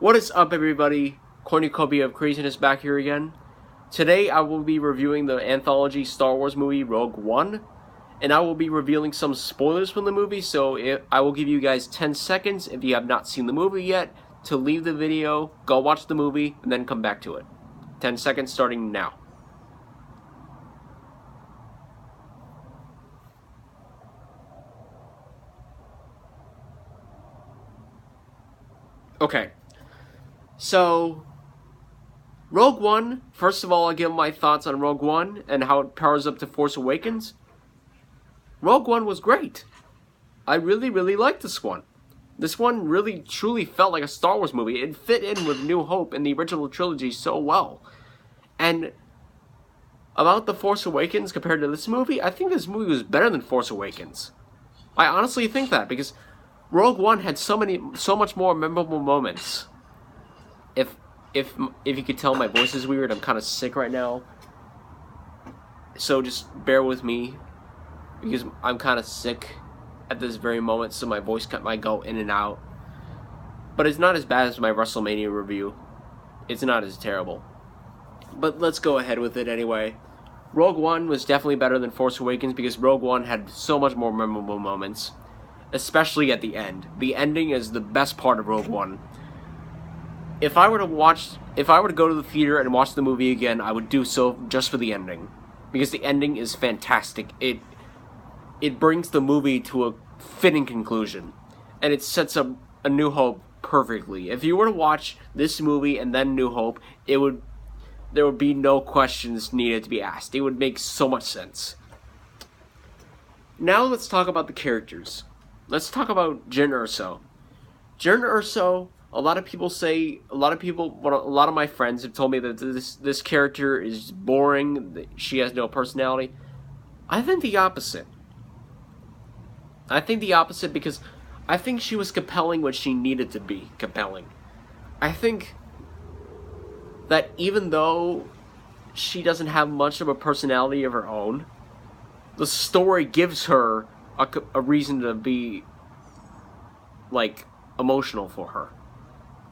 What is up, everybody? Cornucopia of Craziness back here again. Today I will be reviewing the anthology Star Wars movie Rogue One, and I will be revealing some spoilers from the movie, so I will give you guys 10 seconds if you have not seen the movie yet to leave the video, go watch the movie, and then come back to it. 10 seconds starting now. Okay, so Rogue One, first of all, I'll give my thoughts on Rogue One and how it powers up to Force Awakens. Rogue One was great. I really liked this one. This one really truly felt like a Star Wars movie. It fit in with New Hope and the original trilogy so well. And about The Force Awakens compared to this movie, I think this movie was better than Force Awakens. I honestly think that, because Rogue One had so much more memorable moments. If you could tell, my voice is weird. I'm kind of sick right now, so just bear with me, because I'm kind of sick at this very moment, so my voice might go in and out. But it's not as bad as my WrestleMania review. It's not as terrible. But let's go ahead with it anyway. Rogue One was definitely better than Force Awakens because Rogue One had so much more memorable moments, especially at the end. The ending is the best part of Rogue One. If I were to go to the theater and watch the movie again, I would do so just for the ending, because the ending is fantastic. It brings the movie to a fitting conclusion, and it sets up A New Hope perfectly. If you were to watch this movie and then New Hope, there would be no questions needed to be asked. It would make so much sense. Now let's talk about the characters. Let's talk about Jyn Erso. Jyn Erso, a lot of my friends have told me that this character is boring, that she has no personality. I think the opposite. Because I think she was compelling when she needed to be compelling. I think that even though she doesn't have much of a personality of her own, the story gives her a reason to be, like, emotional for her,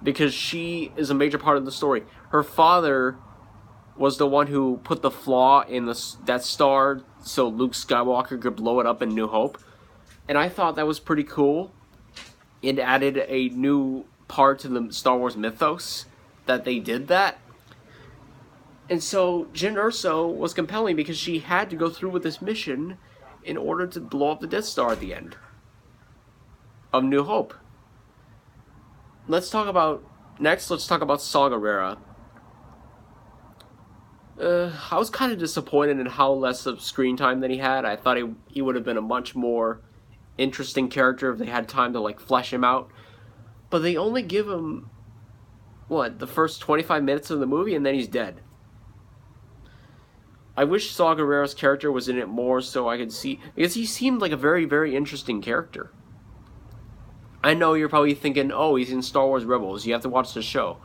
because she is a major part of the story. Her father was the one who put the flaw in the Death Star so Luke Skywalker could blow it up in New Hope, and I thought that was pretty cool. It added a new part to the Star Wars mythos that they did that. And so Jyn Erso was compelling because she had to go through with this mission in order to blow up the Death Star at the end of New Hope. Let's talk about Saw Gerrera. I was kind of disappointed in how less of screen time than he had. I thought he would have been a much more interesting character if they had time to, like, flesh him out. But they only give him, the first 25 minutes of the movie, and then he's dead. I wish Saw Gerrera's character was in it more so I could see, because he seemed like a very interesting character. I know you're probably thinking, oh, he's in Star Wars Rebels, you have to watch the show.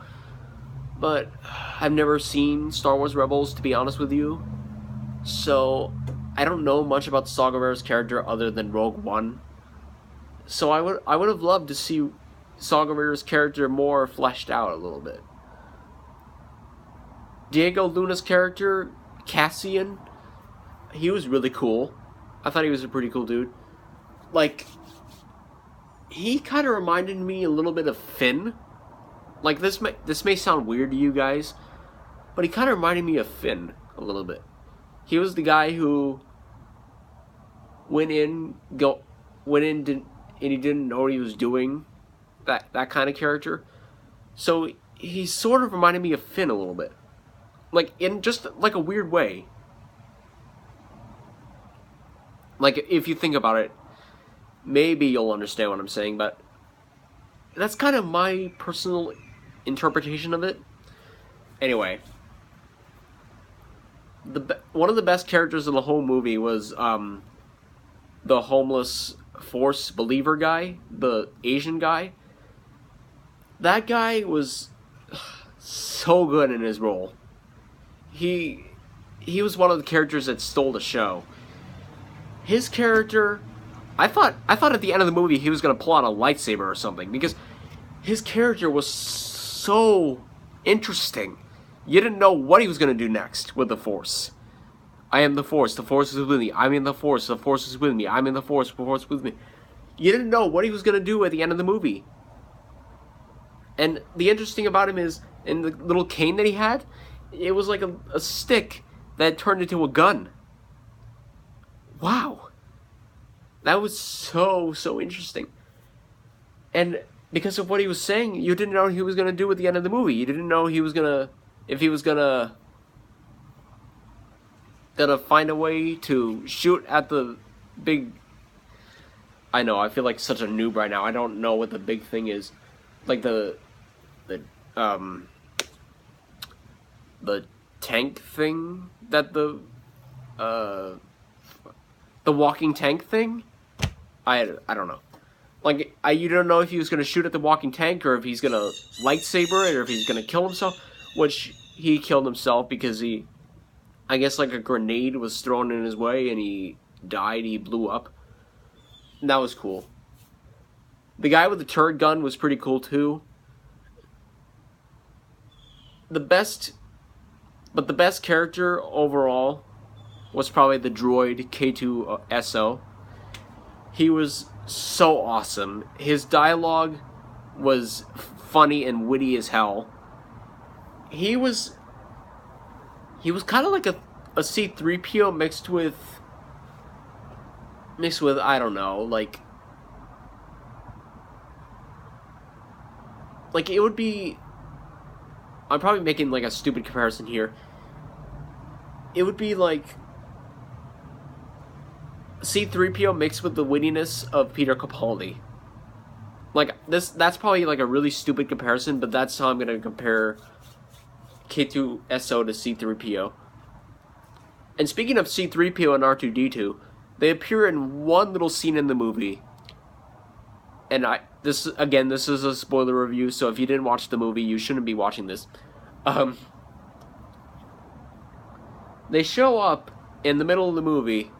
But I've never seen Star Wars Rebels, to be honest with you. So I don't know much about Saw Gerrera's character other than Rogue One. So I would have loved to see Saw Gerrera's character more fleshed out a little bit. Diego Luna's character, Cassian, he was really cool. I thought he was a pretty cool dude. Like, he kind of reminded me a little bit of Finn. Like, this may sound weird to you guys, but he kind of reminded me of Finn a little bit. He was the guy who went in and he didn't know what he was doing. That kind of character. So he sort of reminded me of Finn a little bit. Like, in just, like, a weird way. Like, if you think about it, maybe you'll understand what I'm saying, but that's kind of my personal interpretation of it. Anyway, one of the best characters in the whole movie was the homeless Force believer guy, the Asian guy. That guy was so good in his role. He was one of the characters that stole the show. His character, I thought at the end of the movie he was going to pull out a lightsaber or something, because his character was so interesting. You didn't know what he was going to do next with the Force. I am the Force is with me. I'm in the Force is with me. I'm in the Force is with me. You didn't know what he was going to do at the end of the movie. And the interesting about him is, in the little cane that he had, it was like a stick that turned into a gun. Wow. That was so interesting. And because of what he was saying, you didn't know what he was going to do at the end of the movie. You didn't know if he was going to find a way to shoot at the big... I know, I feel like such a noob right now. I don't know what the big thing is. Like the tank thing that the walking tank thing? I don't know. Like, you don't know if he was going to shoot at the walking tank, or if he's going to lightsaber it, or if he's going to kill himself, which he killed himself because I guess like a grenade was thrown in his way and he died, he blew up. And that was cool. The guy with the turret gun was pretty cool too. The best character overall was probably the droid K2SO. He was so awesome. His dialogue was funny and witty as hell. He was kind of like a C-3PO mixed with I don't know, like it would be... I'm probably making like a stupid comparison here. It would be like C-3PO mixed with the wittiness of Peter Capaldi. Like that's probably like a really stupid comparison, but that's how I'm gonna compare K2SO to C-3PO. And speaking of C-3PO and R2-D2, they appear in one little scene in the movie. And this is a spoiler review, so if you didn't watch the movie, you shouldn't be watching this. They show up in the middle of the movie,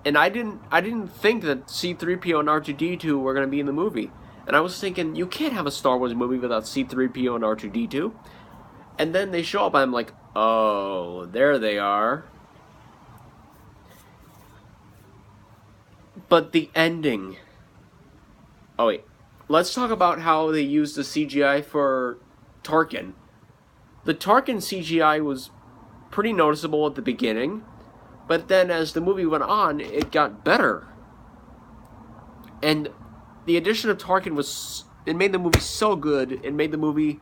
and I didn't think that C-3PO and R2-D2 were going to be in the movie. And I was thinking, you can't have a Star Wars movie without C-3PO and R2-D2. And then they show up, and I'm like, oh, there they are. But the ending... Oh wait, let's talk about how they used the CGI for Tarkin. The Tarkin CGI was pretty noticeable at the beginning, but then as the movie went on, it got better. And the addition of Tarkin it made the movie so good, it made the movie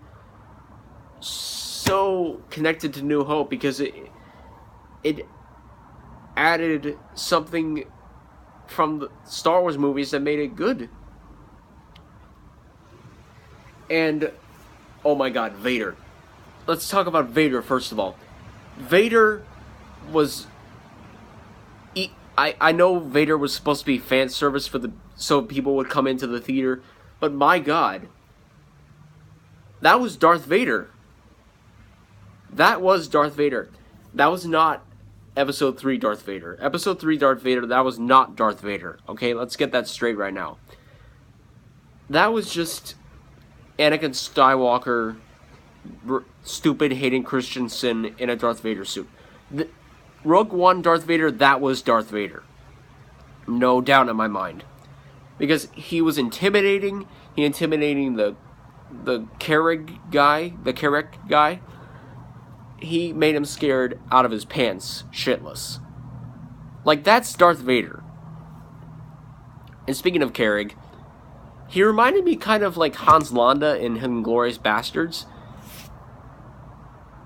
so connected to New Hope, because it added something from the Star Wars movies that made it good. And, oh my god, Vader. Let's talk about Vader first of all. Vader was... I know Vader was supposed to be fan service so people would come into the theater, but my god, that was Darth Vader. That was Darth Vader. That was not Episode 3 Darth Vader. Episode 3 Darth Vader, that was not Darth Vader. Okay, let's get that straight right now. That was just Anakin Skywalker, stupid Hayden Christensen in a Darth Vader suit. Rogue One Darth Vader, that was Darth Vader. No doubt in my mind. Because he was intimidating. He intimidating the Carrick guy. He made him scared out of his pants, shitless. Like, that's Darth Vader. And speaking of Carrick, he reminded me kind of like Hans Landa in Inglourious Bastards.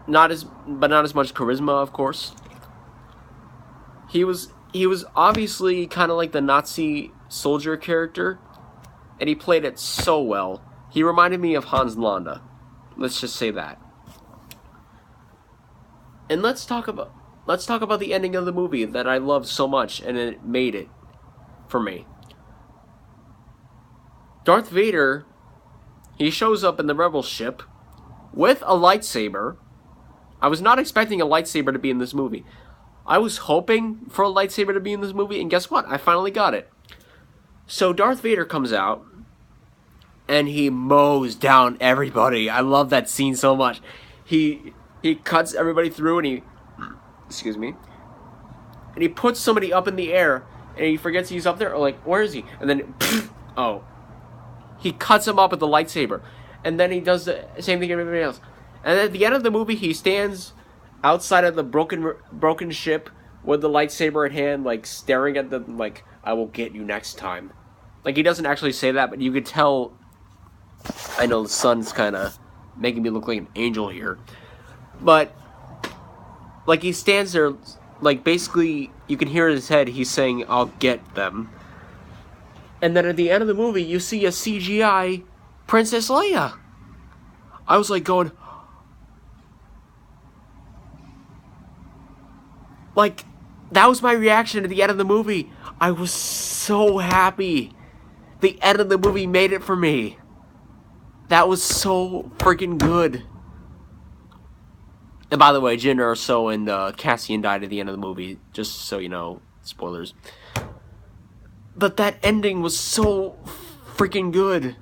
But not as much charisma, of course. He was obviously kind of like the Nazi soldier character, and he played it so well. He reminded me of Hans Landa. Let's just say that. And let's talk about the ending of the movie that I loved so much, and it made it for me. Darth Vader, he shows up in the Rebel ship with a lightsaber. I was not expecting a lightsaber to be in this movie. I was hoping for a lightsaber to be in this movie, and guess what? I finally got it. So Darth Vader comes out, and he mows down everybody. I love that scene so much. He cuts everybody through, and he puts somebody up in the air, and he forgets he's up there. Or like, where is he? And then, oh, he cuts him up with the lightsaber, and then he does the same thing to everybody else. And at the end of the movie, he stands outside of the broken ship with the lightsaber in hand, like staring at them, like, I will get you next time. Like, he doesn't actually say that, but you could tell. I know the sun's kind of making me look like an angel here, but like, he stands there, like, basically you can hear in his head he's saying, I'll get them. And then at the end of the movie, you see a CGI Princess Leia. I was like going, like, that was my reaction at the end of the movie. I was so happy. The end of the movie made it for me. That was so freaking good. And by the way, Jyn Erso and Cassian died at the end of the movie, just so you know, spoilers. But that ending was so freaking good.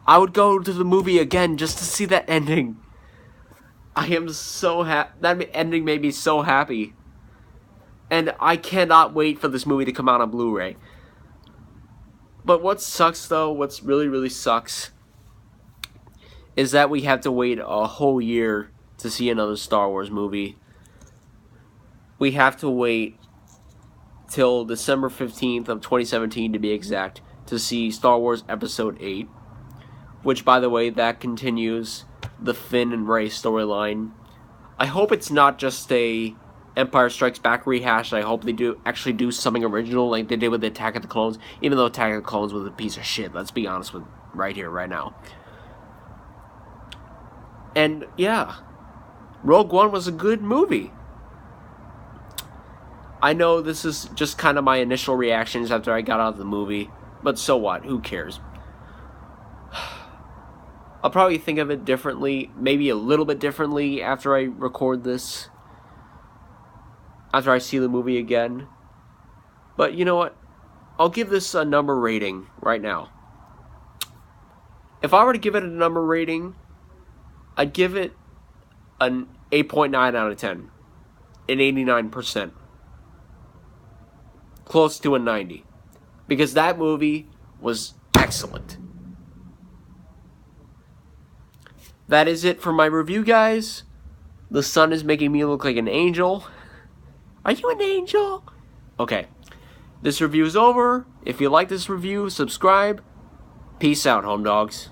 I would go to the movie again just to see that ending. I am so happy. That ending made me so happy. And I cannot wait for this movie to come out on Blu-ray. But what sucks, though, what's really, really sucks, is that we have to wait a whole year to see another Star Wars movie. We have to wait till December 15th of 2017, to be exact, to see Star Wars Episode 8. Which, by the way, that continues the Finn and Rey storyline. I hope it's not just a Empire Strikes Back rehash. I hope they actually do something original like they did with the Attack of the Clones. Even though Attack of the Clones was a piece of shit. Let's be honest with right here, right now. And, yeah. Rogue One was a good movie. I know this is just kind of my initial reactions after I got out of the movie. But so what? Who cares? I'll probably think of it differently. Maybe a little bit differently after I record this. After I see the movie again. But you know what? I'll give this a number rating right now. If I were to give it a number rating, I'd give it an 8.9 out of 10. An 89%. Close to a 90. Because that movie was excellent. That is it for my review, guys. The sun is making me look like an angel. Are you an angel? Okay. This review is over. If you like this review, subscribe. Peace out, home dogs.